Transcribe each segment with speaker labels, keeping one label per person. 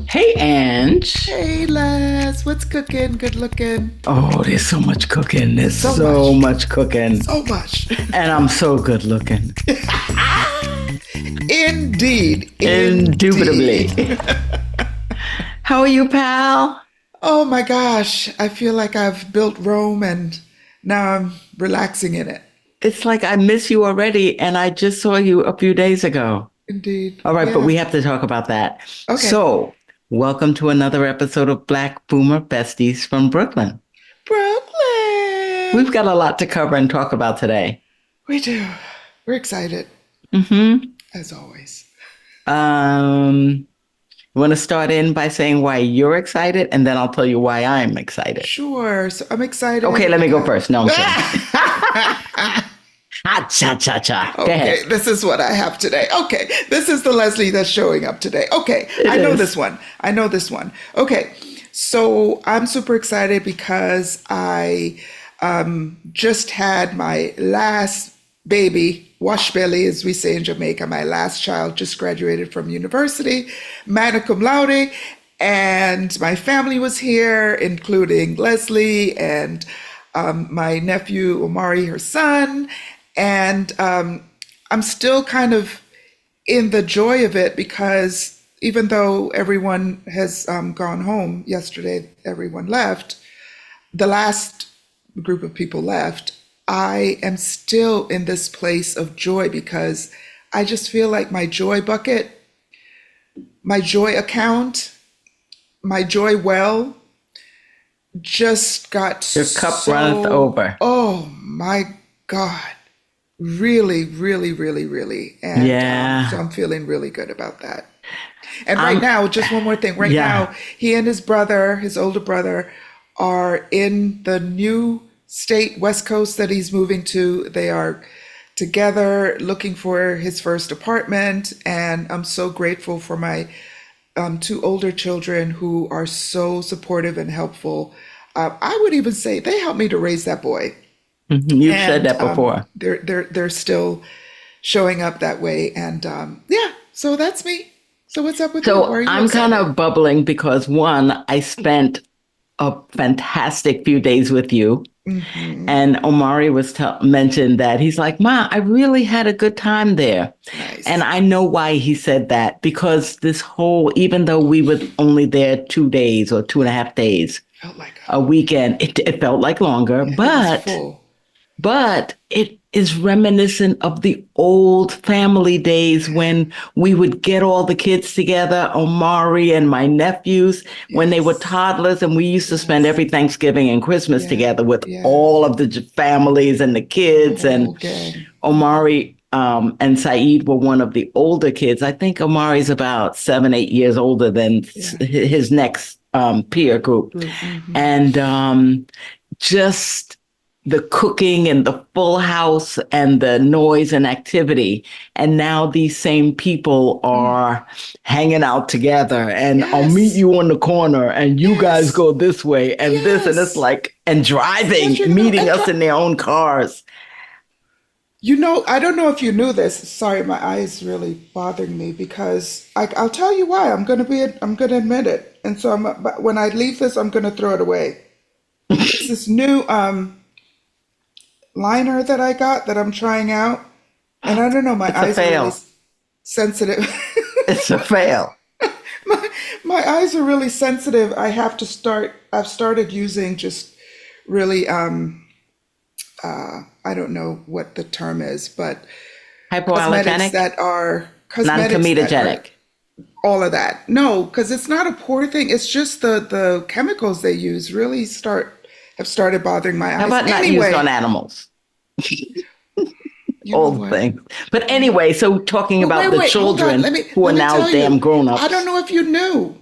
Speaker 1: Hey, Ange.
Speaker 2: Hey Les, what's cooking? Good looking.
Speaker 1: Oh, there's so much cooking. There's
Speaker 2: So
Speaker 1: so
Speaker 2: much.
Speaker 1: much cooking.
Speaker 2: So much.
Speaker 1: And I'm so good looking.
Speaker 2: Indeed.
Speaker 1: Indubitably.
Speaker 2: Indeed.
Speaker 1: How are you, pal?
Speaker 2: Oh my gosh. I feel like I've built Rome and now I'm relaxing in it.
Speaker 1: It's like I miss you already, and I just saw you a few days ago.
Speaker 2: Indeed.
Speaker 1: All right, but
Speaker 2: Yeah.
Speaker 1: we have to talk about that.
Speaker 2: Okay.
Speaker 1: So, welcome to another episode of Black Boomer Besties from Brooklyn. We've
Speaker 2: Brooklyn.
Speaker 1: got a lot to cover and talk about today.
Speaker 2: We do. We're excited,
Speaker 1: Mm-hmm.
Speaker 2: as always.
Speaker 1: Um, you want to start in by saying why you're excited, and then I'll tell you why I'm excited.
Speaker 2: Sure. So I'm excited.
Speaker 1: Okay, let me go first. No, I'm kidding. Ha, cha, cha, cha. Go
Speaker 2: Okay,
Speaker 1: ahead.
Speaker 2: this is what I have today. Okay, this is the Leslie that's showing up today. Okay,
Speaker 1: It
Speaker 2: I know
Speaker 1: is.
Speaker 2: this one. I know this one. Okay, so I'm super excited because I just had my last baby, wash belly, as we say in Jamaica. My last child just graduated from university, magna cum laude, and my family was here, including Leslie and my nephew Omari, her son, and I'm still kind of in the joy of it because even though everyone has gone home yesterday, everyone left, the last group of people left, I am still in this place of joy because I just feel like my joy bucket, my joy account, my joy well just got
Speaker 1: Your cup runneth over.
Speaker 2: oh my God, really, really, really, really. And so
Speaker 1: Yeah.
Speaker 2: I'm feeling really good about that. And right
Speaker 1: I'm,
Speaker 2: now, just one more thing. Right
Speaker 1: yeah.
Speaker 2: now, he and his brother, his older brother, are in the new state, West Coast, that he's moving to. They are together looking for his first apartment. And I'm so grateful for my two older children who are so supportive and helpful. I would even say they helped me to raise that boy,
Speaker 1: You've said
Speaker 2: and
Speaker 1: that before.
Speaker 2: they're still showing up that way. And yeah, so that's me. So what's up with you? Why
Speaker 1: So
Speaker 2: are you
Speaker 1: I'm kind
Speaker 2: excited?
Speaker 1: of bubbling because one, I spent a fantastic few days with you.
Speaker 2: Hmm.
Speaker 1: And Omari was mentioned that he's like, Ma, I really had a good time there. And
Speaker 2: Nice.
Speaker 1: I know why he said that because this whole, even though we were only there 2 days or 2.5 days,
Speaker 2: Felt like
Speaker 1: a weekend, it felt like longer,
Speaker 2: it was full.
Speaker 1: but it is reminiscent of the old family days when we would get all the kids together, Omari and my nephews, when they were
Speaker 2: Yes.
Speaker 1: toddlers, and we used to spend
Speaker 2: Yes.
Speaker 1: every Thanksgiving and Christmas
Speaker 2: Yeah.
Speaker 1: together with
Speaker 2: Yeah.
Speaker 1: all of the families and the
Speaker 2: The
Speaker 1: kids.
Speaker 2: whole
Speaker 1: And
Speaker 2: gang.
Speaker 1: Omari and Saeed were one of the older kids. I think Omari's about 7, 8 years older than
Speaker 2: Yeah.
Speaker 1: his next peer group.
Speaker 2: Group. Hmm.
Speaker 1: And just the cooking and the full house and the noise and activity. And now these same people are hanging out together and I'll meet
Speaker 2: Yes.
Speaker 1: you on the corner and you guys
Speaker 2: Yes.
Speaker 1: go this way and this. And it's
Speaker 2: Yes.
Speaker 1: like, and driving,
Speaker 2: Stretching it out.
Speaker 1: meeting us in their own cars.
Speaker 2: I don't know if you knew this. Sorry, my eye is really bothering me because I'll tell you why. I'm gonna admit it. And so but when I leave this, I'm gonna throw it away. It's this new liner that I got that I'm trying out, and I don't know. My
Speaker 1: It's a
Speaker 2: eyes are really
Speaker 1: fail.
Speaker 2: sensitive.
Speaker 1: It's a fail.
Speaker 2: my my eyes are really sensitive. I have to start. I've started using just really I don't know what the term is, but
Speaker 1: Hypoallergenic,
Speaker 2: cosmetics that are
Speaker 1: non-comedogenic.
Speaker 2: all of that. No, because it's not a poor thing. It's just the chemicals they use really start have started bothering my
Speaker 1: How
Speaker 2: eyes.
Speaker 1: about not used on
Speaker 2: Anyway,
Speaker 1: animals?
Speaker 2: you know
Speaker 1: Old
Speaker 2: what?
Speaker 1: thing. But anyway, so talking
Speaker 2: But
Speaker 1: about
Speaker 2: wait,
Speaker 1: the
Speaker 2: wait, hold on.
Speaker 1: children who are
Speaker 2: Let me
Speaker 1: now
Speaker 2: tell
Speaker 1: damn
Speaker 2: you. I
Speaker 1: grown-ups.
Speaker 2: don't know if you knew,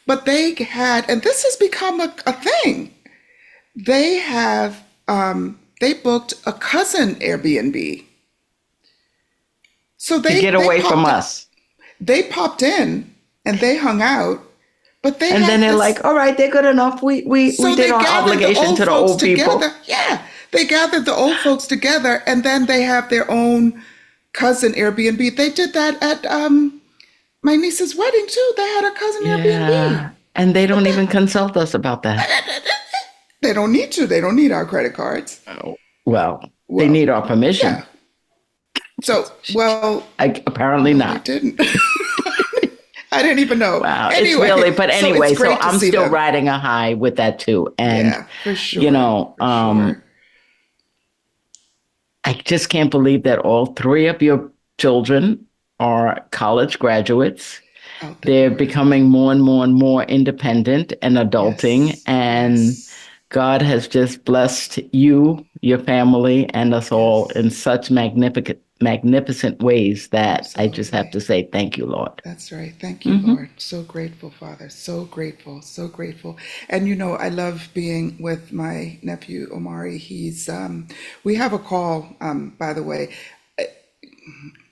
Speaker 2: but they had, and this has become a thing. They have they booked a cousin Airbnb. So
Speaker 1: To get away from us.
Speaker 2: they popped in and they hung out, but they
Speaker 1: And then
Speaker 2: have
Speaker 1: they're
Speaker 2: this.
Speaker 1: like, all right, they're good enough. We
Speaker 2: So
Speaker 1: did
Speaker 2: they
Speaker 1: our
Speaker 2: gathered the
Speaker 1: obligation
Speaker 2: old
Speaker 1: to the
Speaker 2: folks
Speaker 1: old
Speaker 2: together.
Speaker 1: people.
Speaker 2: Yeah, they gathered the old folks together, and then they have their own cousin Airbnb. They did that at My niece's wedding too. They had a cousin Airbnb.
Speaker 1: Yeah. And they
Speaker 2: What
Speaker 1: don't
Speaker 2: the?
Speaker 1: even consult us about that.
Speaker 2: They don't need to. They don't need our credit cards.
Speaker 1: Oh, well, they
Speaker 2: Well,
Speaker 1: need our
Speaker 2: yeah.
Speaker 1: permission.
Speaker 2: So, well,
Speaker 1: Apparently
Speaker 2: no, they
Speaker 1: not.
Speaker 2: didn't. I didn't even know.
Speaker 1: Wow. It's really,
Speaker 2: Anyway,
Speaker 1: but
Speaker 2: so it's
Speaker 1: anyway, so
Speaker 2: great to
Speaker 1: I'm
Speaker 2: see
Speaker 1: still
Speaker 2: them.
Speaker 1: riding a high with that too. And,
Speaker 2: Yeah, for
Speaker 1: you
Speaker 2: sure.
Speaker 1: know,
Speaker 2: For sure.
Speaker 1: I just can't believe that all three of your children are college graduates.
Speaker 2: Out the
Speaker 1: They're
Speaker 2: door.
Speaker 1: becoming more and more and more independent and adulting.
Speaker 2: Yes.
Speaker 1: And
Speaker 2: Yes.
Speaker 1: God has just blessed you, your family, and us all
Speaker 2: Yes.
Speaker 1: in such magnificent ways that I just have
Speaker 2: Absolutely.
Speaker 1: to say thank you, Lord.
Speaker 2: That's right. Thank you,
Speaker 1: Hmm.
Speaker 2: Lord. So grateful, Father. So grateful. So grateful. And you know, I love being with my nephew Omari. We have a call, by the way.
Speaker 1: Yeah,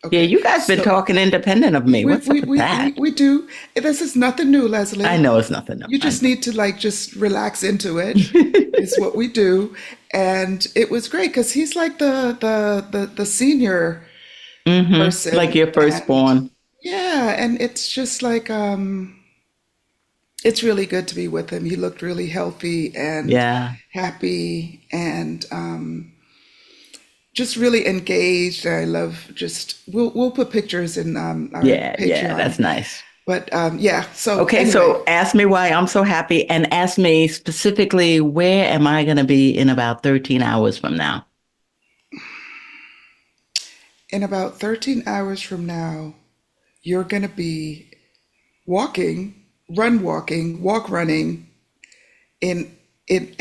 Speaker 2: Okay.
Speaker 1: you guys been
Speaker 2: So
Speaker 1: talking independent of me. What's up with that?
Speaker 2: we do. This is nothing new,
Speaker 1: I
Speaker 2: Leslie.
Speaker 1: know it's nothing. No,
Speaker 2: You
Speaker 1: I
Speaker 2: just need to like just relax into it. Is what we do. And it was great because he's like the senior
Speaker 1: Like
Speaker 2: person.
Speaker 1: your
Speaker 2: And
Speaker 1: firstborn.
Speaker 2: yeah, and it's just like it's really good to be with him. He looked really healthy and
Speaker 1: Yeah.
Speaker 2: happy and just really engaged. I love just we'll put pictures in our
Speaker 1: Yeah, yeah,
Speaker 2: Patreon.
Speaker 1: that's nice.
Speaker 2: But yeah, so
Speaker 1: Okay,
Speaker 2: anyway,
Speaker 1: so ask me why I'm so happy and ask me specifically where am I going to be in about 13 hours from now?
Speaker 2: in about 13 hours from now, you're going to be walking, walk running in in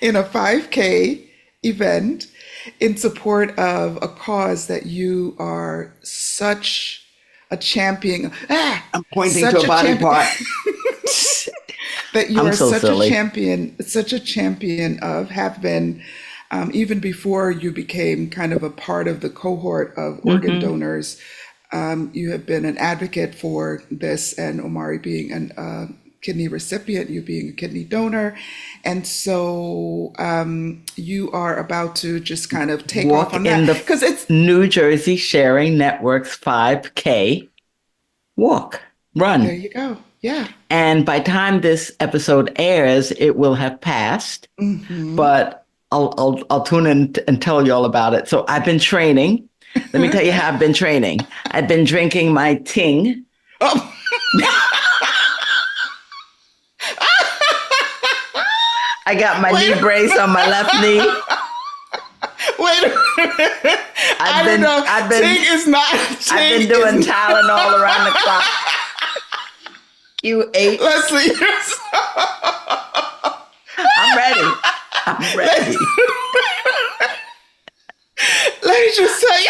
Speaker 2: in a 5K event in support of a cause that you are such a champion.
Speaker 1: I'm pointing to
Speaker 2: Such
Speaker 1: a
Speaker 2: a
Speaker 1: body
Speaker 2: champion
Speaker 1: part.
Speaker 2: that you
Speaker 1: I'm
Speaker 2: are
Speaker 1: so silly.
Speaker 2: such a champion of, have been even before you became kind of a part of the cohort of organ
Speaker 1: Hmm.
Speaker 2: donors. You have been an advocate for this, and Omari being an kidney recipient, you being a kidney donor. And so you are about to just kind of take off
Speaker 1: Walk
Speaker 2: on
Speaker 1: in
Speaker 2: that
Speaker 1: the
Speaker 2: because it's
Speaker 1: New Jersey Sharing Network's 5K walk,
Speaker 2: there
Speaker 1: run.
Speaker 2: you go. Yeah.
Speaker 1: And by time this episode airs, it will have passed, but I'll tune in and tell you all about it. So I've been training. Let me tell you how I've been training. I've been drinking my ting.
Speaker 2: Oh,
Speaker 1: I got my
Speaker 2: wait,
Speaker 1: knee brace on my left knee.
Speaker 2: wait a minute. I
Speaker 1: I've
Speaker 2: don't
Speaker 1: been
Speaker 2: know.
Speaker 1: I've
Speaker 2: Ting
Speaker 1: been
Speaker 2: is not,
Speaker 1: I've
Speaker 2: Ting
Speaker 1: been
Speaker 2: is
Speaker 1: doing
Speaker 2: not,
Speaker 1: Tylenol around the clock. Q8.
Speaker 2: Leslie,
Speaker 1: I'm ready. I'm ready.
Speaker 2: let me just tell you.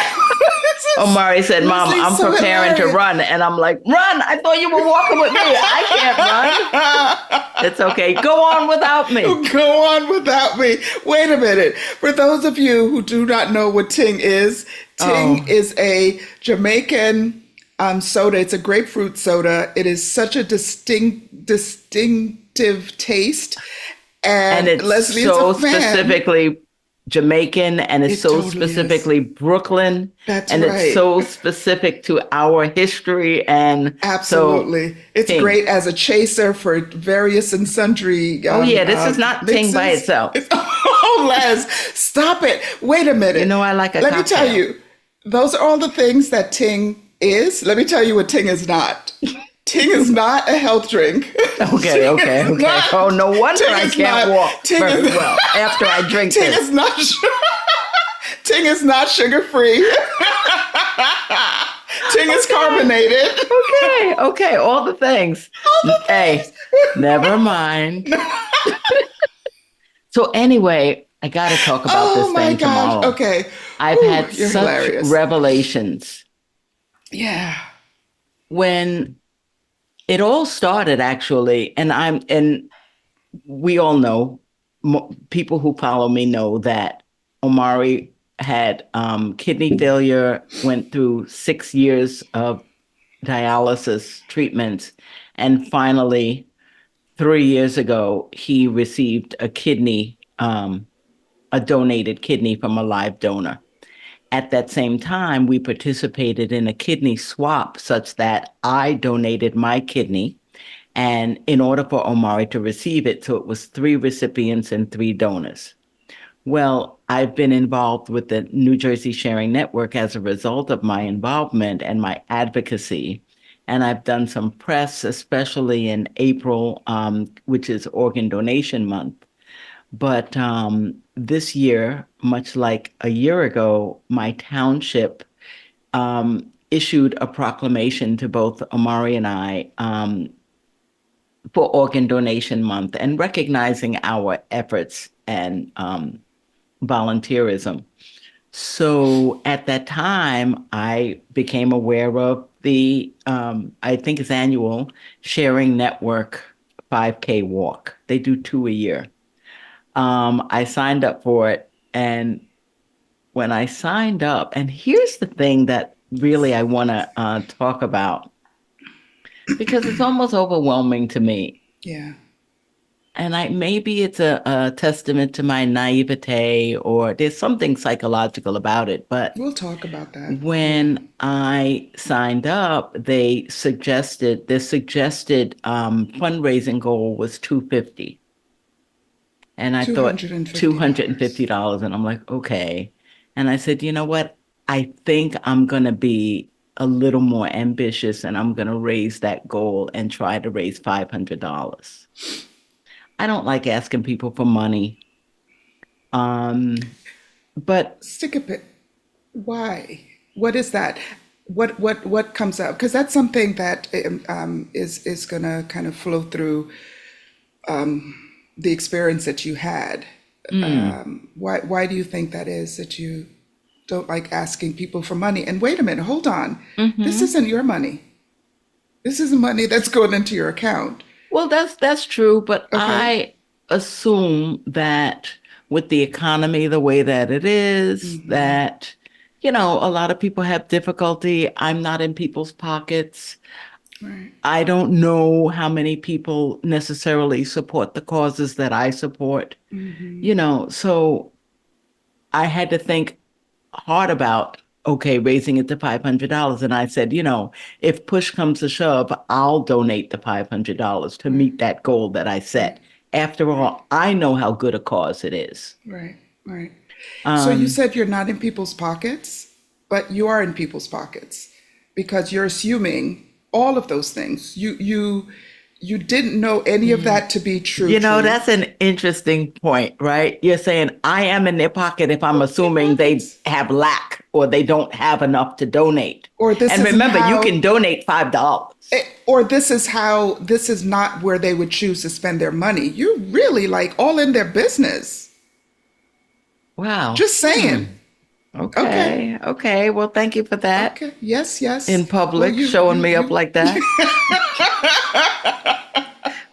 Speaker 2: This is,
Speaker 1: Omari said, Mom,
Speaker 2: Leslie's
Speaker 1: I'm
Speaker 2: so
Speaker 1: preparing to
Speaker 2: hilarious.
Speaker 1: run. And I'm like, run. I thought you were walking with me. I can't run. It's okay. Go on without me.
Speaker 2: Go on without me. Wait a minute. For those of you who do not know what Ting
Speaker 1: Oh,
Speaker 2: is a Jamaican soda. It's a grapefruit soda. It is such a distinctive taste.
Speaker 1: and
Speaker 2: And
Speaker 1: it's
Speaker 2: Leslie is a
Speaker 1: so
Speaker 2: fan.
Speaker 1: specifically Jamaican and it's
Speaker 2: It
Speaker 1: so
Speaker 2: totally is.
Speaker 1: specifically Brooklyn
Speaker 2: That's
Speaker 1: and it's
Speaker 2: right.
Speaker 1: so specific to our history. And so,
Speaker 2: Absolutely. It's
Speaker 1: Ting.
Speaker 2: great as a chaser for various and sundry
Speaker 1: Oh, yeah, this is not Ting by
Speaker 2: mixes.
Speaker 1: itself.
Speaker 2: Oh, Les, stop it. Wait a
Speaker 1: You
Speaker 2: minute.
Speaker 1: know, I like a
Speaker 2: Let me tell
Speaker 1: cocktail.
Speaker 2: you, those are all the things that Ting is. Let me tell you what Ting is not. Ting is not a health drink.
Speaker 1: Okay,
Speaker 2: Ting
Speaker 1: okay,
Speaker 2: is
Speaker 1: okay.
Speaker 2: not.
Speaker 1: Oh, no wonder
Speaker 2: Ting
Speaker 1: I
Speaker 2: is
Speaker 1: can't
Speaker 2: not.
Speaker 1: walk
Speaker 2: Ting
Speaker 1: very
Speaker 2: is.
Speaker 1: well after I drink
Speaker 2: Ting
Speaker 1: this.
Speaker 2: is not. Ting is not sugar free. Ting is
Speaker 1: Okay,
Speaker 2: carbonated.
Speaker 1: okay, okay. All the things. Hey, never mind. So, anyway, I got to talk about
Speaker 2: Oh
Speaker 1: this
Speaker 2: my
Speaker 1: thing
Speaker 2: gosh.
Speaker 1: tomorrow.
Speaker 2: Okay.
Speaker 1: I've
Speaker 2: Whew,
Speaker 1: had
Speaker 2: you're
Speaker 1: such
Speaker 2: hilarious.
Speaker 1: revelations.
Speaker 2: Yeah.
Speaker 1: When it all started, actually, and we all know, people who follow me know that Omari had kidney failure, went through 6 years of dialysis treatments, and finally, 3 years ago, he received a donated kidney from a live donor. At that same time, we participated in a kidney swap such that I donated my kidney. And in order for Omari to receive it, so it was 3 recipients and 3 donors. Well, I've been involved with the New Jersey Sharing Network as a result of my involvement and my advocacy. And I've done some press, especially in April, which is Organ Donation Month. But this year, much like a year ago, my township issued a proclamation to both Omari and I for Organ Donation Month and recognizing our efforts and volunteerism. So at that time, I became aware of the, I think it's annual Sharing Network 5K walk. They do 2 a year. I signed up for it. And when I signed up, and here's the thing that really I want to talk about, because it's almost overwhelming to me.
Speaker 2: Yeah.
Speaker 1: And maybe it's a testament to my naivete, or there's something psychological about it. But
Speaker 2: We'll talk about that.
Speaker 1: when I signed up, the suggested fundraising goal was $250. And I thought $250. And I'm like, okay. And I said, you know what? I think I'm going to be a little more ambitious, and I'm going to raise that goal and try to raise $500. I don't like asking people for money. But
Speaker 2: stick a bit. Why? What is that? What comes up? Because that's something that is going to kind of flow through the experience that you had. Why do you think that is, that you don't like asking people for money? And wait a minute, hold on. This isn't your money. This isn't money that's going into your account.
Speaker 1: Well, that's true, but okay. I assume that with the economy the way that it is, that, a lot of people have difficulty. I'm not in people's pockets. Right. I don't know how many people necessarily support the causes that I support, so I had to think hard about, okay, raising it to $500. And I said, if push comes to shove, I'll donate the $500 to meet that goal that I set. After all, I know how good a cause it is.
Speaker 2: Right. So you said you're not in people's pockets, but you are in people's pockets, because you're assuming all of those things. You didn't know any of that to be true.
Speaker 1: That's an interesting point, right? You're saying I am in their pocket if I'm assuming they have lack or they don't have enough to donate. And remember, you can donate $5.
Speaker 2: Or this is not where they would choose to spend their money. You're really all in their business.
Speaker 1: Wow.
Speaker 2: Just saying.
Speaker 1: Okay. Well, thank you for that.
Speaker 2: Okay. Yes.
Speaker 1: In public, showing me up like that.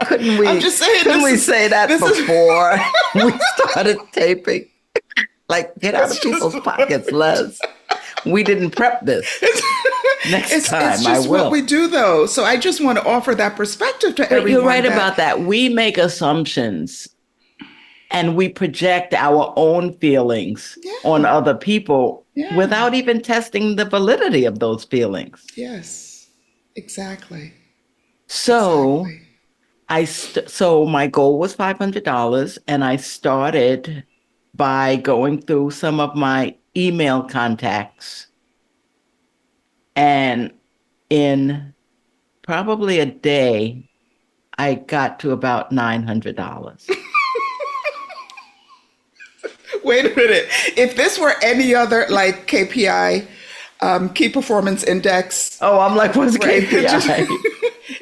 Speaker 1: Couldn't we?
Speaker 2: I'm just saying.
Speaker 1: Couldn't we say that before we started taping? Get out of people's pockets, Les. We didn't prep this. Next time,
Speaker 2: it's just
Speaker 1: I will.
Speaker 2: What we do, though. So I just want to offer that perspective to everyone.
Speaker 1: You're right about that. We make assumptions. And we project our own feelings on other people without even testing the validity of those feelings.
Speaker 2: Yes, exactly.
Speaker 1: So so my goal was $500, and I started by going through some of my email contacts. And in probably a day, I got to about $900.
Speaker 2: Wait a minute. If this were any other KPI, key performance index.
Speaker 1: Oh, I'm like, what's KPI?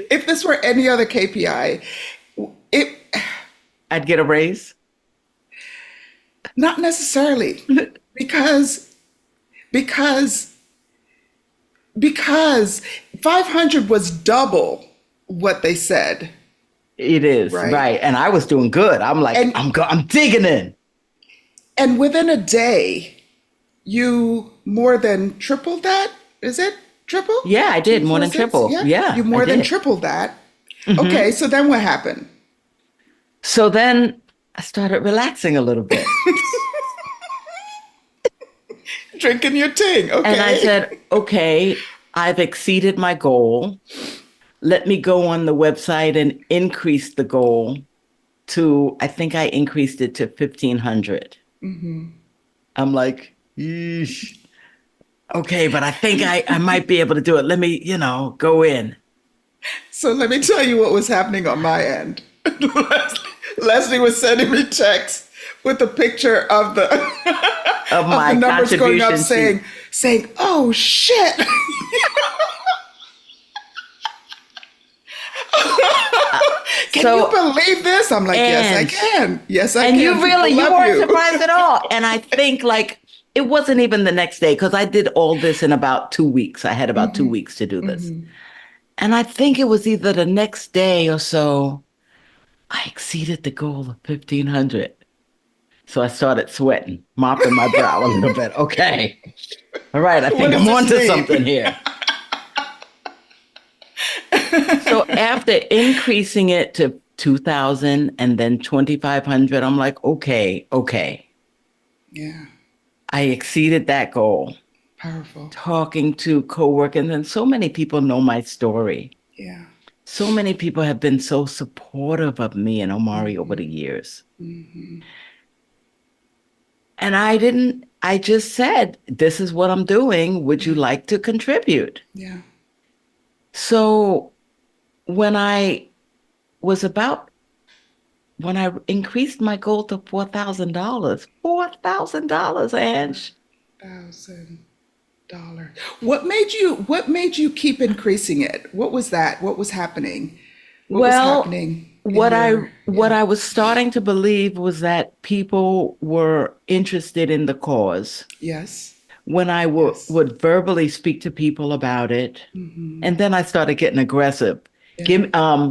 Speaker 2: If this were any other KPI,
Speaker 1: I'd get a raise?
Speaker 2: Not necessarily. because 500 was double what they said.
Speaker 1: It is, right. And I was doing good. I'm like, I'm digging in.
Speaker 2: And within a day, you more than tripled that? Is it triple?
Speaker 1: Yeah, I did more than triple. Yeah,
Speaker 2: you more than tripled that. Okay, so then what happened?
Speaker 1: So then I started relaxing a little bit.
Speaker 2: drinking your ting. Okay.
Speaker 1: And I said, okay, I've exceeded my goal. Let me go on the website and increase the goal to, I think I increased it to 1,500. I'm like, yeesh. Okay, but I think I might be able to do it. Let me, go in.
Speaker 2: So let me tell you what was happening on my end. Leslie was sending me texts with a picture of the
Speaker 1: Of
Speaker 2: of
Speaker 1: my
Speaker 2: the numbers going up,
Speaker 1: contribution
Speaker 2: saying, "Oh shit." Can you
Speaker 1: So,
Speaker 2: believe this? I'm like, yes, I
Speaker 1: and
Speaker 2: can. Yes, I
Speaker 1: and
Speaker 2: can.
Speaker 1: you
Speaker 2: People
Speaker 1: you
Speaker 2: love
Speaker 1: weren't
Speaker 2: you.
Speaker 1: surprised at all. And I think like it wasn't even the next day because I did all this in about 2 weeks. I had about 2 weeks to do this. And I think it was either the next day or so, I exceeded the goal of 1,500. So I started sweating, mopping my brow a little bit. Okay. All right. I
Speaker 2: What
Speaker 1: think
Speaker 2: does
Speaker 1: I'm
Speaker 2: this
Speaker 1: onto
Speaker 2: mean?
Speaker 1: something here. So after increasing it to 2,000 and then 2,500, I'm like, okay.
Speaker 2: Yeah,
Speaker 1: I exceeded that goal.
Speaker 2: powerful.
Speaker 1: Talking to coworkers, and so many people know my story.
Speaker 2: Yeah.
Speaker 1: So many people have been so supportive of me and Omari over the years. And I just said, this is what I'm doing. Would you like to contribute?
Speaker 2: Yeah.
Speaker 1: So when I was about, when I increased my goal to $4,000, Ange.
Speaker 2: $1,000. What made you keep increasing it? What was that? What was happening? What was
Speaker 1: Well,
Speaker 2: happening in
Speaker 1: what I
Speaker 2: your
Speaker 1: what I was starting to believe was that people were interested in the cause.
Speaker 2: yes.
Speaker 1: When I
Speaker 2: Yes.
Speaker 1: would verbally speak to people about it, and then I started getting aggressive.
Speaker 2: Yeah.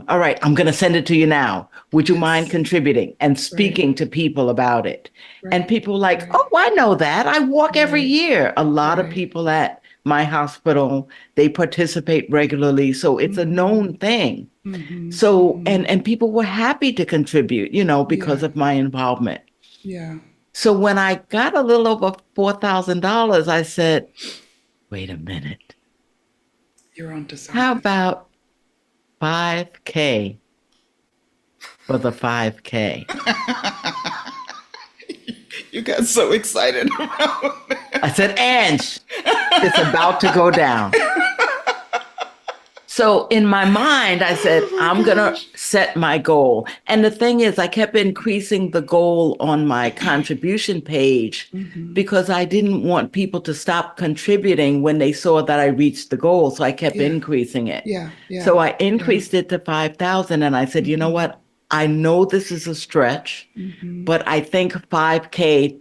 Speaker 1: All right, I'm going to send it to you now. Would you mind
Speaker 2: Yes.
Speaker 1: contributing and
Speaker 2: Right.
Speaker 1: speaking to people about it? And
Speaker 2: Right.
Speaker 1: people like,
Speaker 2: Right.
Speaker 1: oh, I know that. I walk every
Speaker 2: Right.
Speaker 1: year. A lot of
Speaker 2: Right.
Speaker 1: people at my hospital, they participate regularly. So it's a known thing. So, and people were happy to contribute, because
Speaker 2: Yeah.
Speaker 1: of my involvement.
Speaker 2: Yeah.
Speaker 1: So when I got a little over $4,000, I said, wait a minute.
Speaker 2: You're onto
Speaker 1: How
Speaker 2: something.
Speaker 1: about 5K for the 5K?
Speaker 2: You got so excited.
Speaker 1: I said, Ange, it's about to go down. So in my mind, I said,
Speaker 2: Oh my
Speaker 1: I'm going to
Speaker 2: gosh.
Speaker 1: set my goal. And the thing is, I kept increasing the goal on my contribution page because I didn't want people to stop contributing when they saw that I reached the goal. So I kept
Speaker 2: Yeah.
Speaker 1: increasing it.
Speaker 2: Yeah. Yeah.
Speaker 1: So I
Speaker 2: Yeah.
Speaker 1: increased it to 5,000. And I said, you know what? I know this is a stretch, but I think 5K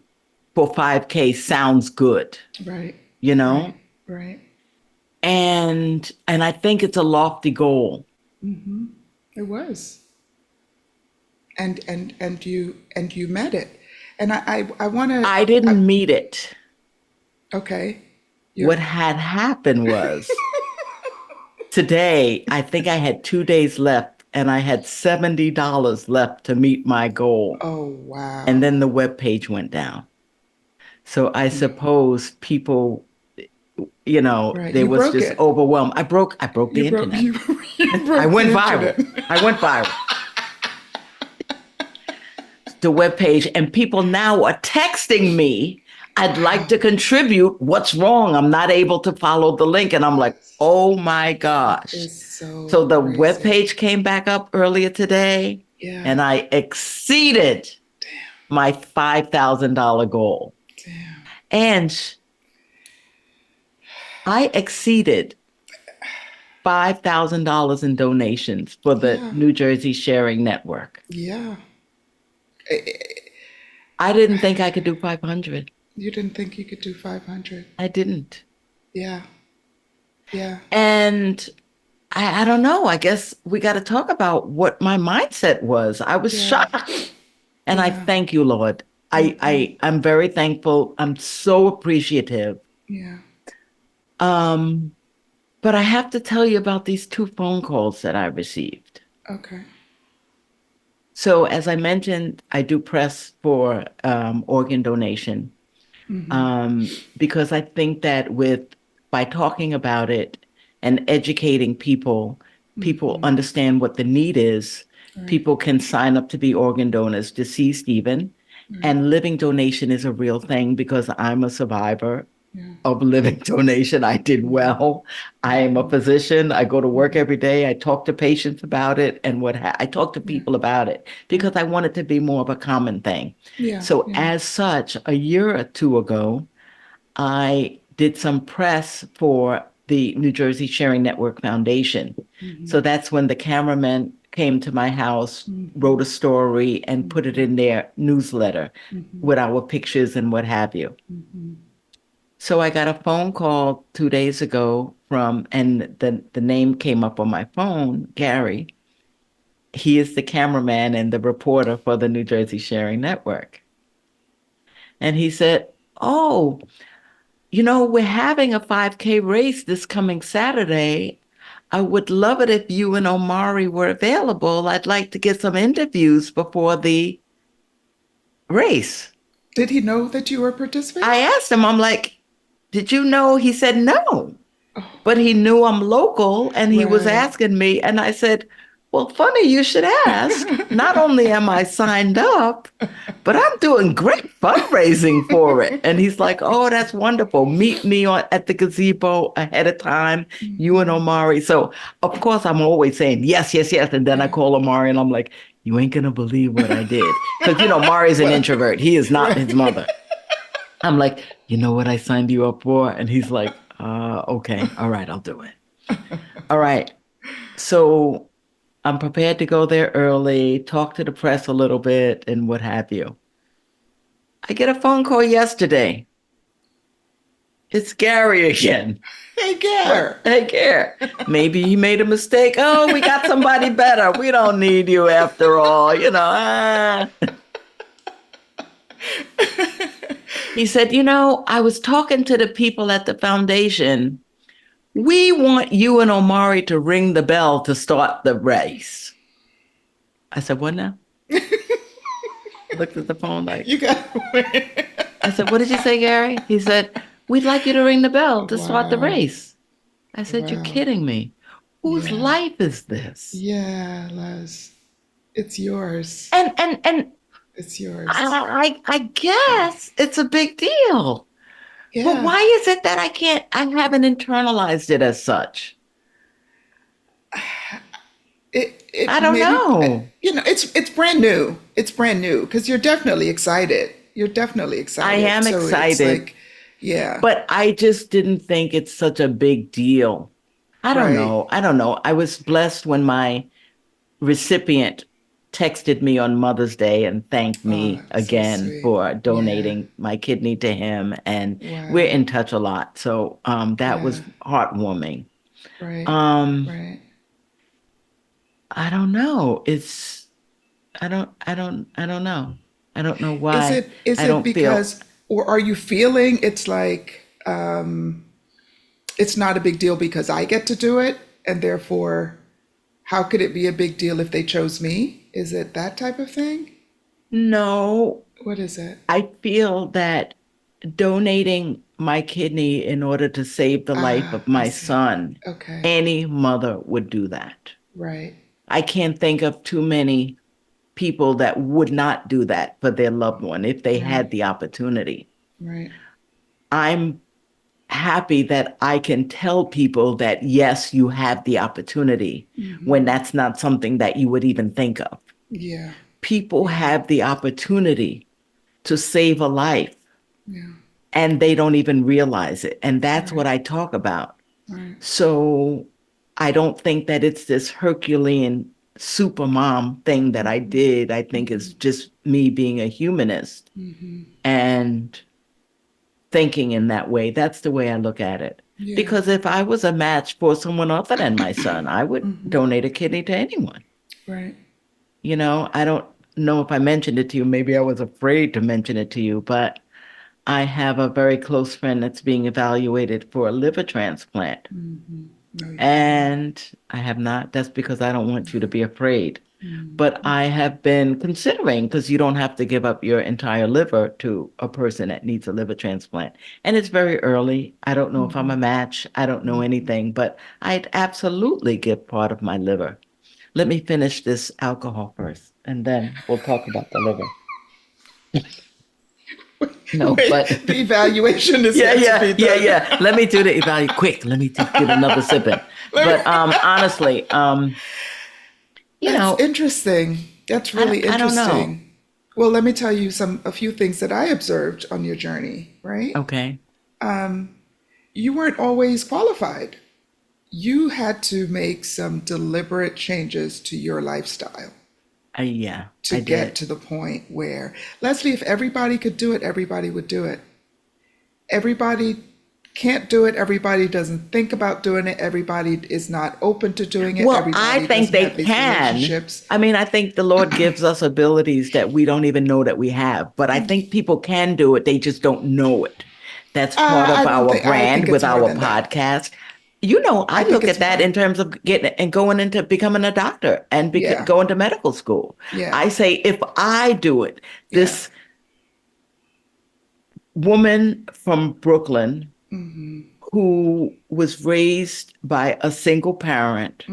Speaker 1: for 5K sounds good,
Speaker 2: Right.
Speaker 1: you know?
Speaker 2: Right. Right.
Speaker 1: And I think it's a lofty goal.
Speaker 2: It was. And you met it. And I want to.
Speaker 1: I didn't meet it.
Speaker 2: Okay.
Speaker 1: What
Speaker 2: You're.
Speaker 1: had happened was today, I think I had 2 days left and I had $70 left to meet my goal.
Speaker 2: Oh
Speaker 1: And
Speaker 2: wow.
Speaker 1: then the web page went down. So I suppose people,
Speaker 2: Right.
Speaker 1: there
Speaker 2: You
Speaker 1: was
Speaker 2: broke
Speaker 1: just
Speaker 2: it.
Speaker 1: overwhelmed. I broke
Speaker 2: You
Speaker 1: the
Speaker 2: broke.
Speaker 1: internet.
Speaker 2: You
Speaker 1: I
Speaker 2: broke the
Speaker 1: went viral.
Speaker 2: internet.
Speaker 1: I went viral. The webpage, and people now are texting me, I'd like to
Speaker 2: Wow.
Speaker 1: contribute. What's wrong? I'm not able to follow the link. And I'm like, oh my
Speaker 2: That
Speaker 1: gosh.
Speaker 2: is so
Speaker 1: So the
Speaker 2: crazy.
Speaker 1: webpage came back up earlier today,
Speaker 2: Yeah.
Speaker 1: and I exceeded my $5,000 goal.
Speaker 2: Damn.
Speaker 1: And I exceeded $5,000 in donations for the
Speaker 2: Yeah.
Speaker 1: New Jersey Sharing Network.
Speaker 2: Yeah.
Speaker 1: I didn't think I could do 500.
Speaker 2: You didn't think you could do 500.
Speaker 1: I didn't.
Speaker 2: Yeah. Yeah.
Speaker 1: And I don't know. I guess we got to talk about what my mindset was. I was
Speaker 2: Yeah.
Speaker 1: shocked. And I
Speaker 2: Yeah.
Speaker 1: thank you, Lord. I'm very thankful. I'm so appreciative.
Speaker 2: Yeah.
Speaker 1: Um, but I have to tell you about these 2 phone calls that I received.
Speaker 2: Okay.
Speaker 1: So as I mentioned, I do press for organ donation. Because I think that by talking about it and educating people, people understand what the need is.
Speaker 2: Right.
Speaker 1: People can sign up to be organ donors, deceased even.
Speaker 2: Right.
Speaker 1: And living donation is a real thing because I'm a survivor
Speaker 2: Yeah.
Speaker 1: of living donation. I did well. I am a physician. I go to work every day. I talk to patients about it and I talk to
Speaker 2: Yeah.
Speaker 1: people about it
Speaker 2: Right.
Speaker 1: because I want it to be more of a common thing.
Speaker 2: Yeah.
Speaker 1: So
Speaker 2: Yeah.
Speaker 1: as such, a year or two ago, I did some press for the New Jersey Sharing Network Foundation. So that's when the cameraman came to my house, wrote a story, and put it in their newsletter with our pictures and what have you. So I got a phone call 2 days ago and the name came up on my phone, Gary. He is the cameraman and the reporter for the New Jersey Sharing Network. And he said, "Oh, we're having a 5K race this coming Saturday. I would love it if you and Omari were available. I'd like to get some interviews before the race."
Speaker 2: Did he know that you were participating?
Speaker 1: I asked him, I'm like, "Did you know?" He said, "No."
Speaker 2: Oh,
Speaker 1: But he knew I'm local and he was
Speaker 2: right.
Speaker 1: asking me. And I said, "Well, funny you should ask. Not only am I signed up, but I'm doing great fundraising for it." And he's like, "Oh, that's wonderful. Meet me at the gazebo ahead of time, you and Omari." So, of course, I'm always saying yes, yes, yes. And then I
Speaker 2: Yeah.
Speaker 1: call Omari and I'm like, "You ain't going to believe what I did." Because, Mari's an
Speaker 2: Well,
Speaker 1: introvert. He is not his
Speaker 2: right.
Speaker 1: mother. I'm like, "You know what I signed you up for?" And he's like, "Okay. All right, I'll do it." All right. So I'm prepared to go there early, talk to the press a little bit, and what have you. I get a phone call yesterday. It's Gary again.
Speaker 2: Hey, Gare.
Speaker 1: Hey, Gary. Maybe he made a mistake. "Oh, we got somebody better. We don't need you after all. He said, "I was talking to the people at the foundation. We want you and Omari to ring the bell to start the race." I said, "What now?" I looked at the phone like,
Speaker 2: You got to win.
Speaker 1: I said, "What did you say, Gary?" He said, "We'd like you to ring the bell to start the
Speaker 2: Wow.
Speaker 1: race." I said, "You're
Speaker 2: Wow.
Speaker 1: kidding me. Whose
Speaker 2: Yeah.
Speaker 1: life is this?"
Speaker 2: Yeah, Les. It's yours.
Speaker 1: And
Speaker 2: It's yours.
Speaker 1: I guess it's a big deal. But
Speaker 2: Yeah.
Speaker 1: why is it that I haven't internalized it as such?
Speaker 2: It
Speaker 1: I don't
Speaker 2: maybe
Speaker 1: know.
Speaker 2: it's brand new. It's brand new because you're definitely excited. You're definitely
Speaker 1: I
Speaker 2: excited.
Speaker 1: am
Speaker 2: So it's
Speaker 1: excited,
Speaker 2: like, yeah,
Speaker 1: but I just didn't think it's such a big deal. I don't
Speaker 2: right.
Speaker 1: know. I don't know. I was blessed when my recipient texted me on Mother's Day and thanked
Speaker 2: Oh,
Speaker 1: me
Speaker 2: so
Speaker 1: again
Speaker 2: sweet.
Speaker 1: for
Speaker 2: Yeah.
Speaker 1: donating my kidney to him. And we're
Speaker 2: Wow.
Speaker 1: in touch a lot. So that
Speaker 2: Yeah.
Speaker 1: was heartwarming.
Speaker 2: Right.
Speaker 1: Um,
Speaker 2: Right.
Speaker 1: I don't know. I don't know. I don't know
Speaker 2: Is
Speaker 1: why
Speaker 2: it is
Speaker 1: I
Speaker 2: it
Speaker 1: don't feel.
Speaker 2: because or are you feeling it's like it's not a big deal because I get to do it and therefore how could it be a big deal if they chose me? Is it that type of thing?
Speaker 1: No,
Speaker 2: What is it?
Speaker 1: I feel that donating my kidney in order to save the life
Speaker 2: Ah,
Speaker 1: of
Speaker 2: I
Speaker 1: my
Speaker 2: see.
Speaker 1: son,
Speaker 2: Okay.
Speaker 1: any mother would do that.
Speaker 2: Right.
Speaker 1: I can't think of too many people that would not do that for their loved one if they
Speaker 2: Right.
Speaker 1: had the opportunity.
Speaker 2: Right.
Speaker 1: I'm happy that I can tell people that, yes, you have the opportunity when that's not something that you would even think of.
Speaker 2: Yeah.
Speaker 1: People
Speaker 2: Yeah.
Speaker 1: have the opportunity to save a life
Speaker 2: Yeah.
Speaker 1: and they don't even realize it. And that's
Speaker 2: Right.
Speaker 1: what I talk about.
Speaker 2: Right.
Speaker 1: So I don't think that it's this Herculean super mom thing that I did. I think it's just me being a humanist and thinking in that way. That's the way I look at it.
Speaker 2: Yeah.
Speaker 1: Because if I was a match for someone other than my son, I would donate a kidney to anyone.
Speaker 2: Right.
Speaker 1: I don't know if I mentioned it to you. Maybe I was afraid to mention it to you, but I have a very close friend that's being evaluated for a liver transplant.
Speaker 2: No, you haven't.
Speaker 1: And I have not. That's because I don't want you to be afraid. But I have been considering, because you don't have to give up your entire liver to a person that needs a liver transplant. And it's very early. I don't know if I'm a match. I don't know anything, but I'd absolutely give part of my liver. Let me finish this alcohol first, and then we'll talk about the liver. No,
Speaker 2: Wait,
Speaker 1: but
Speaker 2: the evaluation is
Speaker 1: yeah,
Speaker 2: yet to
Speaker 1: yeah,
Speaker 2: be
Speaker 1: yeah,
Speaker 2: done.
Speaker 1: yeah. Let me do the evaluate quick. Let me just get another sip in. But honestly, you
Speaker 2: That's
Speaker 1: know,
Speaker 2: interesting. That's
Speaker 1: I
Speaker 2: really
Speaker 1: I don't know.
Speaker 2: interesting. Well, let me tell you a few things that I observed on your journey, right?
Speaker 1: Okay.
Speaker 2: You weren't always qualified. You had to make some deliberate changes to your lifestyle
Speaker 1: Yeah,
Speaker 2: to
Speaker 1: I
Speaker 2: get
Speaker 1: did.
Speaker 2: to the point where, Leslie, if everybody could do it, everybody would do it. Everybody can't do it. Everybody doesn't think about doing it. Everybody is not open to doing it.
Speaker 1: Well, I
Speaker 2: Everybody
Speaker 1: think
Speaker 2: doesn't
Speaker 1: they
Speaker 2: have these
Speaker 1: can.
Speaker 2: relationships.
Speaker 1: I mean, I think the Lord gives us abilities that we don't even know that we have. But I think people can do it. They just don't know it. That's part
Speaker 2: I
Speaker 1: of
Speaker 2: don't
Speaker 1: our
Speaker 2: think, I think
Speaker 1: brand with
Speaker 2: it's more
Speaker 1: our
Speaker 2: than that.
Speaker 1: podcast. You know, I
Speaker 2: I think
Speaker 1: look
Speaker 2: it's
Speaker 1: at that
Speaker 2: more.
Speaker 1: in terms of getting and going into becoming a doctor and
Speaker 2: Yeah,
Speaker 1: going to medical school.
Speaker 2: yeah,
Speaker 1: I say, if I do it,
Speaker 2: yeah.
Speaker 1: this woman from Brooklyn who was raised by a single parent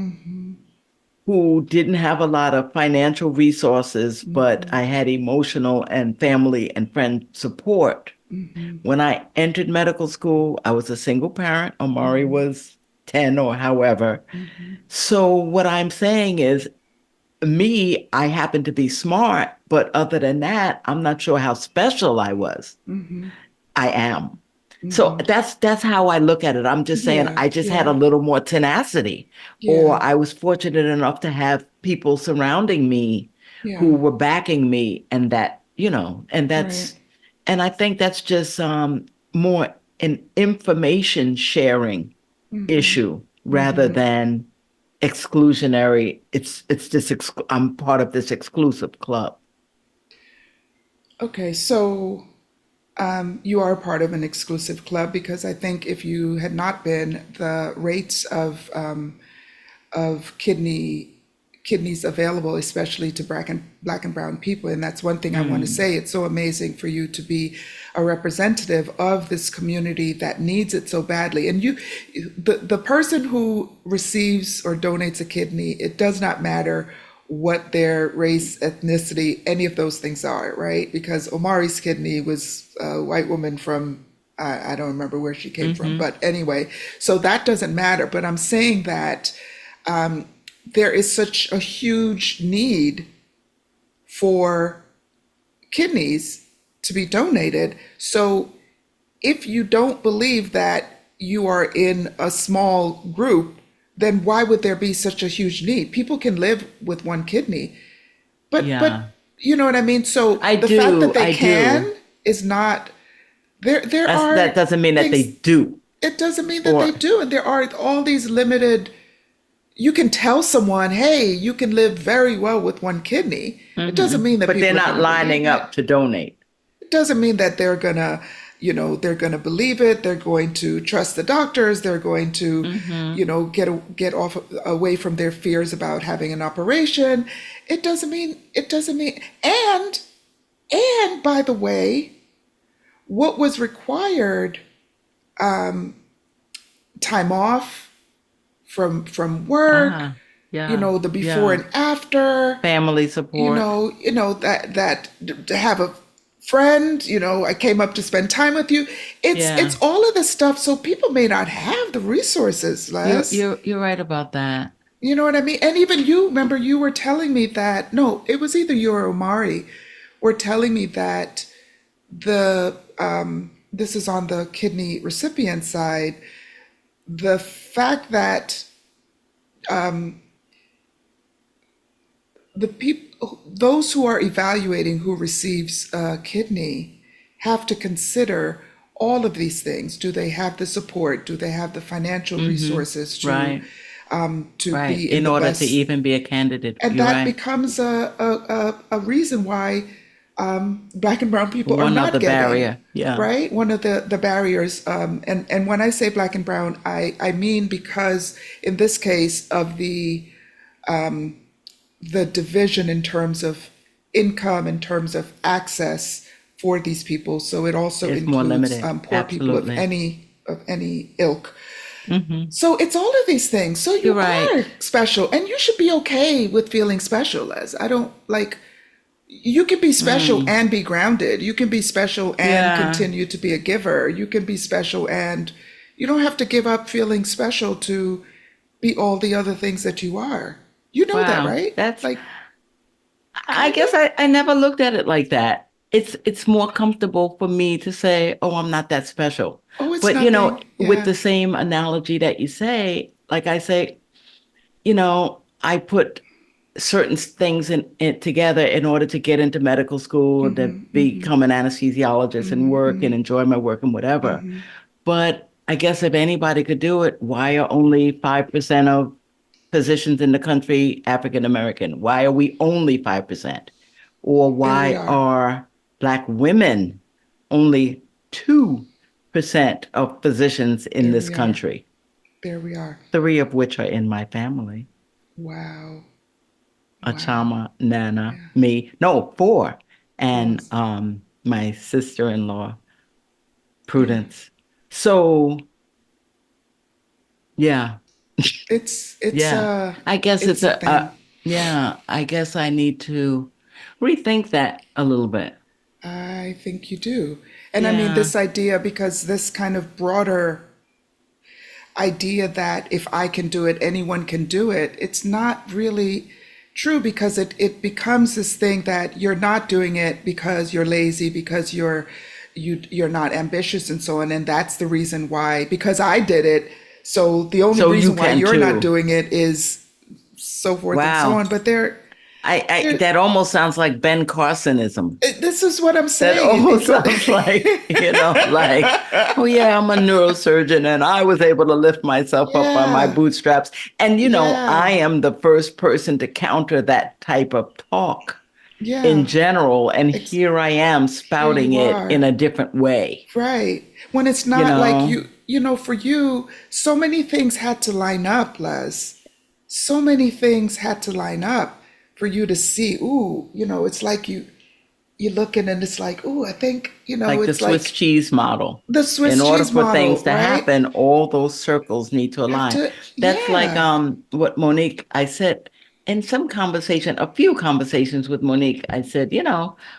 Speaker 1: who didn't have a lot of financial resources, but I had emotional and family and friend support. When I entered medical school, I was a single parent. Omari was 10 or however. So what I'm saying is, me, I happen to be smart, but other than that, I'm not sure how special I was. I am. So that's how I look at it. I'm just saying
Speaker 2: Yeah,
Speaker 1: I just had
Speaker 2: yeah,
Speaker 1: a little more tenacity,
Speaker 2: yeah,
Speaker 1: or I was fortunate enough to have people surrounding me who
Speaker 2: yeah.
Speaker 1: were backing me, and that,
Speaker 2: Right.
Speaker 1: and I think that's just more an information sharing issue rather than exclusionary. It's this I'm part of this exclusive club.
Speaker 2: Okay, so you are part of an exclusive club because I think if you had not been, the rates of kidneys available, especially to black and brown people. And that's one thing I want to
Speaker 1: Mm,
Speaker 2: say. It's so amazing for you to be a representative of this community that needs it so badly. And the person who receives or donates a kidney, it does not matter what their race, ethnicity, any of those things are, right? Because Omari's kidney was a white woman from, I don't remember where she came from,
Speaker 1: hmm
Speaker 2: but anyway, so that doesn't matter. But I'm saying that there is such a huge need for kidneys to be donated. So if you don't believe that you are in a small group, then why would there be such a huge need? People can live with one kidney, but
Speaker 1: Yeah,
Speaker 2: you know what I mean? So
Speaker 1: I
Speaker 2: the fact that
Speaker 1: do.
Speaker 2: they
Speaker 1: I
Speaker 2: can
Speaker 1: do.
Speaker 2: is not there
Speaker 1: That
Speaker 2: are
Speaker 1: doesn't mean that they
Speaker 2: things.
Speaker 1: do.
Speaker 2: It doesn't mean that they
Speaker 1: Or
Speaker 2: do, and there are all these limited. You can tell someone, hey, you can live very well with one kidney. It doesn't mean that
Speaker 1: but they're
Speaker 2: people are going
Speaker 1: not
Speaker 2: to believe
Speaker 1: lining
Speaker 2: it.
Speaker 1: up to donate.
Speaker 2: It doesn't mean that they're going to, they're going to believe it. They're going to trust the doctors. They're going to,
Speaker 1: Hmm
Speaker 2: get off away from their fears about having an operation. It doesn't mean, and by the way, what was required, time off from work,
Speaker 1: Yeah,
Speaker 2: the before
Speaker 1: yeah.
Speaker 2: and after,
Speaker 1: Family support.
Speaker 2: that to have a friend, I came up to spend time with you. It's
Speaker 1: Yeah,
Speaker 2: all of this stuff. So people may not have the resources, Les.
Speaker 1: you're right about that.
Speaker 2: You know what I mean? And even you, remember, you were telling me that, no, it was either you or Omari were telling me that this is on the kidney recipient side, the fact that the people, those who are evaluating who receives a kidney, have to consider all of these things. Do they have the support? Do they have the financial
Speaker 1: Hmm
Speaker 2: resources to
Speaker 1: Right,
Speaker 2: to
Speaker 1: right.
Speaker 2: be in
Speaker 1: In
Speaker 2: the
Speaker 1: order to
Speaker 2: best?
Speaker 1: even be a candidate,
Speaker 2: And
Speaker 1: you're
Speaker 2: that
Speaker 1: right.
Speaker 2: becomes a reason why black and brown people are
Speaker 1: One
Speaker 2: not
Speaker 1: other
Speaker 2: getting,
Speaker 1: barrier. Yeah.
Speaker 2: right, one of the barriers. And when I say black and brown, I mean because in this case of the division in terms of income, in terms of access for these people. So it also
Speaker 1: It's more
Speaker 2: includes
Speaker 1: limited.
Speaker 2: poor people
Speaker 1: Absolutely.
Speaker 2: of any ilk.
Speaker 1: Hmm.
Speaker 2: So it's all of these things. So
Speaker 1: You're
Speaker 2: you
Speaker 1: right.
Speaker 2: are special, and you should be okay with feeling special. Les, I don't like. You can be special
Speaker 1: Mm.
Speaker 2: and be grounded. You can be special and
Speaker 1: Yeah.
Speaker 2: continue to be a giver. You can be special and you don't have to give up feeling special to be all the other things that you are. You know that,
Speaker 1: Wow.
Speaker 2: right?
Speaker 1: That's,
Speaker 2: Like,
Speaker 1: I
Speaker 2: kind
Speaker 1: guess
Speaker 2: of?
Speaker 1: I never looked at it like that. It's more comfortable for me to say, oh, I'm not that special.
Speaker 2: Oh, it's
Speaker 1: But,
Speaker 2: nothing.
Speaker 1: with
Speaker 2: Yeah.
Speaker 1: the same analogy that you say, like I say, I put certain things in together in order to get into medical school, to become an anesthesiologist and work and enjoy my work and whatever. But I guess if anybody could do it, why are only 5% of physicians in the country African American? Why are we only 5%? Or
Speaker 2: There we
Speaker 1: why
Speaker 2: are.
Speaker 1: are Black women only 2% of physicians in
Speaker 2: There
Speaker 1: this
Speaker 2: we are.
Speaker 1: country?
Speaker 2: There we are.
Speaker 1: Three of which are in my family.
Speaker 2: Wow. Wow.
Speaker 1: Achama, Nana,
Speaker 2: Yeah.
Speaker 1: me. No, four. And
Speaker 2: Yes.
Speaker 1: my sister-in-law,
Speaker 2: Yeah.
Speaker 1: Prudence. So yeah,
Speaker 2: It's it's
Speaker 1: yeah.
Speaker 2: uh
Speaker 1: I guess it's
Speaker 2: it's a thing.
Speaker 1: yeah, I guess I need to rethink that a little bit.
Speaker 2: I think you do. And I mean,
Speaker 1: Yeah.
Speaker 2: this idea, because this kind of broader idea that if I can do it, anyone can do it, it's not really true because it becomes this thing that you're not doing it because you're lazy, because you're not ambitious and so on. And that's the reason why, because I did it. So the only
Speaker 1: So you
Speaker 2: reason why
Speaker 1: can
Speaker 2: you're not
Speaker 1: too.
Speaker 2: doing it is so forth and so
Speaker 1: Wow.
Speaker 2: on. But
Speaker 1: I
Speaker 2: there
Speaker 1: that almost sounds like Ben Carsonism.
Speaker 2: this is what I'm
Speaker 1: That
Speaker 2: saying.
Speaker 1: almost sounds like, like, oh yeah, I'm a neurosurgeon and I was able to lift myself up by my
Speaker 2: Yeah,
Speaker 1: bootstraps. And I
Speaker 2: yeah,
Speaker 1: am the first person to counter that type of talk in
Speaker 2: yeah.
Speaker 1: general. And
Speaker 2: Ex-
Speaker 1: here I am
Speaker 2: Here
Speaker 1: spouting
Speaker 2: you
Speaker 1: it in
Speaker 2: are.
Speaker 1: a different way,
Speaker 2: Right. When it's
Speaker 1: you
Speaker 2: not like
Speaker 1: know?
Speaker 2: for you, so many things had to line up, Les. So many things had to line up for you to see, ooh, it's like you looking and it's like, ooh, I think,
Speaker 1: Like the
Speaker 2: it's
Speaker 1: Swiss
Speaker 2: like
Speaker 1: cheese model.
Speaker 2: the
Speaker 1: In
Speaker 2: Swiss
Speaker 1: order
Speaker 2: cheese
Speaker 1: for things
Speaker 2: model,
Speaker 1: to
Speaker 2: right?
Speaker 1: happen, all those circles need to
Speaker 2: Have
Speaker 1: align.
Speaker 2: to,
Speaker 1: That's like
Speaker 2: yeah,
Speaker 1: what Monique, I said in some conversation, a few conversations with Monique, I said,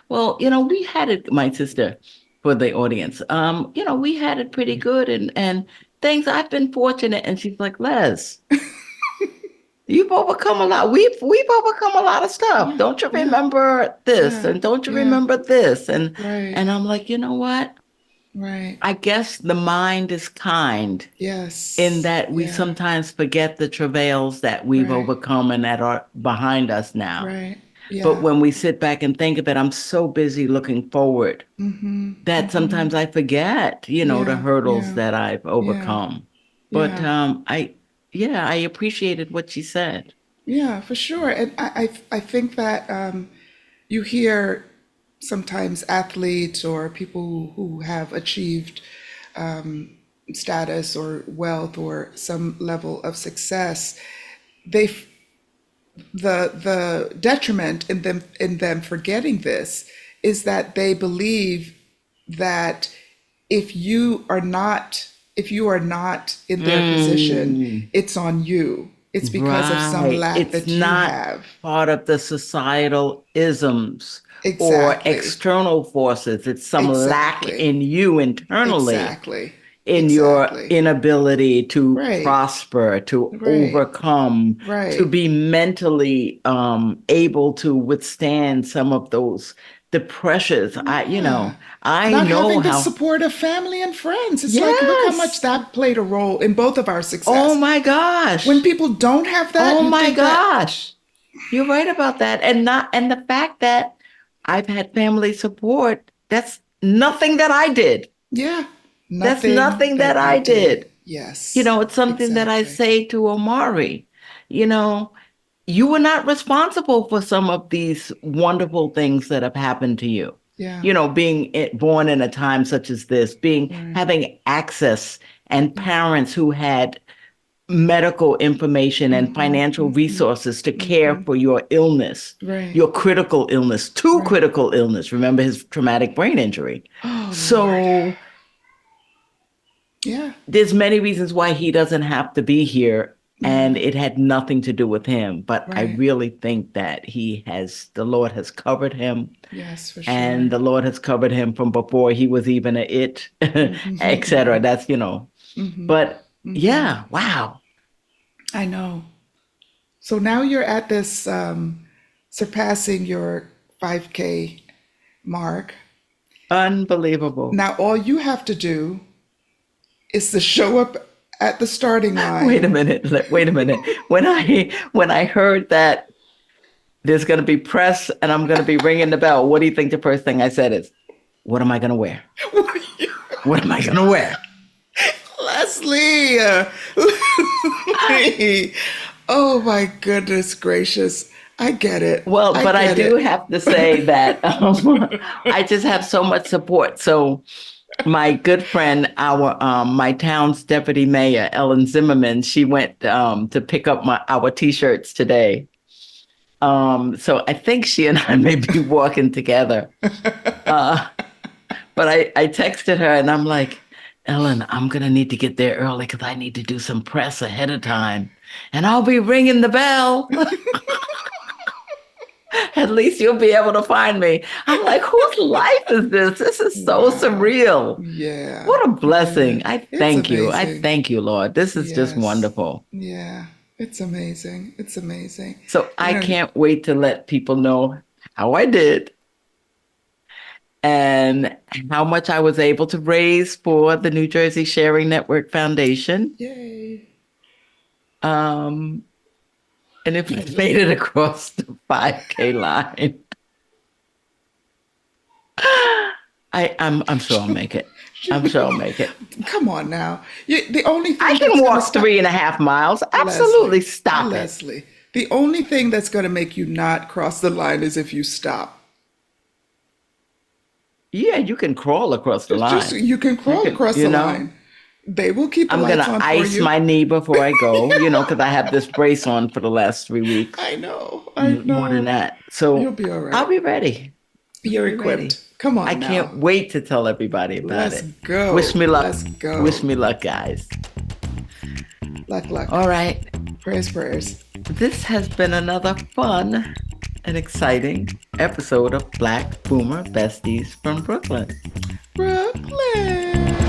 Speaker 1: well, we had it, my sister, for the audience. We had it pretty good and things I've been fortunate. And she's like, Les, you've overcome a lot. We've overcome a lot of stuff.
Speaker 2: yeah,
Speaker 1: Don't you
Speaker 2: yeah,
Speaker 1: remember this?
Speaker 2: yeah,
Speaker 1: And don't you
Speaker 2: yeah,
Speaker 1: remember this? And
Speaker 2: right,
Speaker 1: and I'm like, you know what?
Speaker 2: right.
Speaker 1: I guess the mind is kind in
Speaker 2: Yes,
Speaker 1: that we
Speaker 2: yeah,
Speaker 1: sometimes forget the travails that we've
Speaker 2: right,
Speaker 1: overcome and that are behind us now.
Speaker 2: right,
Speaker 1: But
Speaker 2: yeah,
Speaker 1: when we sit back and think of it, I'm so busy looking forward that sometimes I forget, the
Speaker 2: yeah,
Speaker 1: hurdles
Speaker 2: yeah,
Speaker 1: that I've
Speaker 2: yeah,
Speaker 1: overcome. But
Speaker 2: yeah.
Speaker 1: yeah, I appreciated what she said.
Speaker 2: Yeah, for sure. And I think that you hear sometimes athletes or people who have achieved status or wealth or some level of success, they the detriment in them forgetting this is that they believe that if you are not if you are not in their position,
Speaker 1: Mm.
Speaker 2: it's on you. It's because of some
Speaker 1: Right.
Speaker 2: lack
Speaker 1: It's
Speaker 2: that you
Speaker 1: not
Speaker 2: have.
Speaker 1: part of the societal isms or
Speaker 2: Exactly.
Speaker 1: external forces. It's some lack
Speaker 2: Exactly.
Speaker 1: in you internally,
Speaker 2: Exactly.
Speaker 1: in your
Speaker 2: Exactly.
Speaker 1: inability to
Speaker 2: Right.
Speaker 1: prosper, to
Speaker 2: Right.
Speaker 1: overcome, to
Speaker 2: Right.
Speaker 1: be mentally able to withstand some of those the pressures.
Speaker 2: Yeah.
Speaker 1: I
Speaker 2: Not
Speaker 1: know
Speaker 2: having the
Speaker 1: how.
Speaker 2: support of family and friends. It's like, look how much
Speaker 1: Yes.
Speaker 2: that played a role in both of our
Speaker 1: Oh
Speaker 2: success.
Speaker 1: my
Speaker 2: When
Speaker 1: gosh.
Speaker 2: people don't have that,
Speaker 1: Oh
Speaker 2: you
Speaker 1: my
Speaker 2: think that,
Speaker 1: gosh. You're right about that. And the fact that I've had family support, that's nothing that I did.
Speaker 2: yeah,
Speaker 1: That's
Speaker 2: nothing
Speaker 1: nothing that
Speaker 2: that you
Speaker 1: I
Speaker 2: did.
Speaker 1: did.
Speaker 2: Yes,
Speaker 1: It's something that I
Speaker 2: exactly.
Speaker 1: say to Omari. You know, you were not responsible for some of these wonderful things that have happened to you.
Speaker 2: Yeah,
Speaker 1: Being born in a time such as this, being
Speaker 2: right.
Speaker 1: having access and
Speaker 2: Yeah,
Speaker 1: parents who had medical information and financial resources to care for your illness,
Speaker 2: Right.
Speaker 1: your critical illness,
Speaker 2: Right.
Speaker 1: critical illness. Remember his traumatic brain injury.
Speaker 2: Oh,
Speaker 1: So
Speaker 2: Lord. Yeah.
Speaker 1: there's many reasons why he doesn't have to be here. And
Speaker 2: Yeah.
Speaker 1: it had nothing to do with him. But I
Speaker 2: Right.
Speaker 1: really think that the Lord has covered him.
Speaker 2: Yes, for sure.
Speaker 1: And the Lord has covered him from before he was even a it, et cetera. That's, but yeah, wow.
Speaker 2: I know. So now you're at this surpassing your 5K mark.
Speaker 1: Unbelievable.
Speaker 2: Now all you have to do is to show up at the starting line.
Speaker 1: Wait a minute. When I heard that there's going to be press and I'm going to be ringing the bell, what do you think the first thing I said is, what am I going to wear? What am I going to wear?
Speaker 2: Leslie. Oh my goodness gracious. I get it.
Speaker 1: Well, but I do have to say that I just have so much support. So my good friend, my town's Deputy Mayor Ellen Zimmerman, she went to pick up our T-shirts today. So I think she and I may be walking together. But I texted her and I'm like, Ellen, I'm gonna need to get there early because I need to do some press ahead of time, and I'll be ringing the bell. At least you'll be able to find me. I'm like, whose life is this? This is so surreal.
Speaker 2: Yeah.
Speaker 1: What a blessing.
Speaker 2: Yeah.
Speaker 1: I thank you. I
Speaker 2: Amazing.
Speaker 1: thank you, Lord. This is just
Speaker 2: Yes.
Speaker 1: wonderful.
Speaker 2: Yeah. It's amazing. It's amazing.
Speaker 1: So I can't wait to let people know how I did and how much I was able to raise for the New Jersey Sharing Network Foundation.
Speaker 2: Yay.
Speaker 1: And if I made it across the 5K line, I'm sure I'll make it. I'm sure I'll make it.
Speaker 2: Come on now. The only thing
Speaker 1: I
Speaker 2: that's
Speaker 1: can
Speaker 2: gonna
Speaker 1: walk
Speaker 2: stop-
Speaker 1: 3.5 miles. Absolutely, stop it.
Speaker 2: Leslie. The only thing that's going to make you not cross the line is if you stop.
Speaker 1: Yeah, you can crawl across the line.
Speaker 2: You can crawl across the line. They will keep the
Speaker 1: I'm
Speaker 2: lights
Speaker 1: gonna
Speaker 2: on for
Speaker 1: ice
Speaker 2: you.
Speaker 1: my knee before I go, because I have this brace on for the last 3 weeks.
Speaker 2: I know.
Speaker 1: More than that. So
Speaker 2: You'll be all right.
Speaker 1: I'll be ready.
Speaker 2: You're
Speaker 1: Be
Speaker 2: equipped.
Speaker 1: ready.
Speaker 2: Come on
Speaker 1: I
Speaker 2: now.
Speaker 1: can't wait to tell everybody about
Speaker 2: Let's
Speaker 1: it.
Speaker 2: go.
Speaker 1: Wish me luck.
Speaker 2: Let's go.
Speaker 1: Wish me luck, guys.
Speaker 2: Luck.
Speaker 1: All right.
Speaker 2: Prayers.
Speaker 1: This has been another fun and exciting episode of Black Boomer Besties from Brooklyn.
Speaker 2: Brooklyn.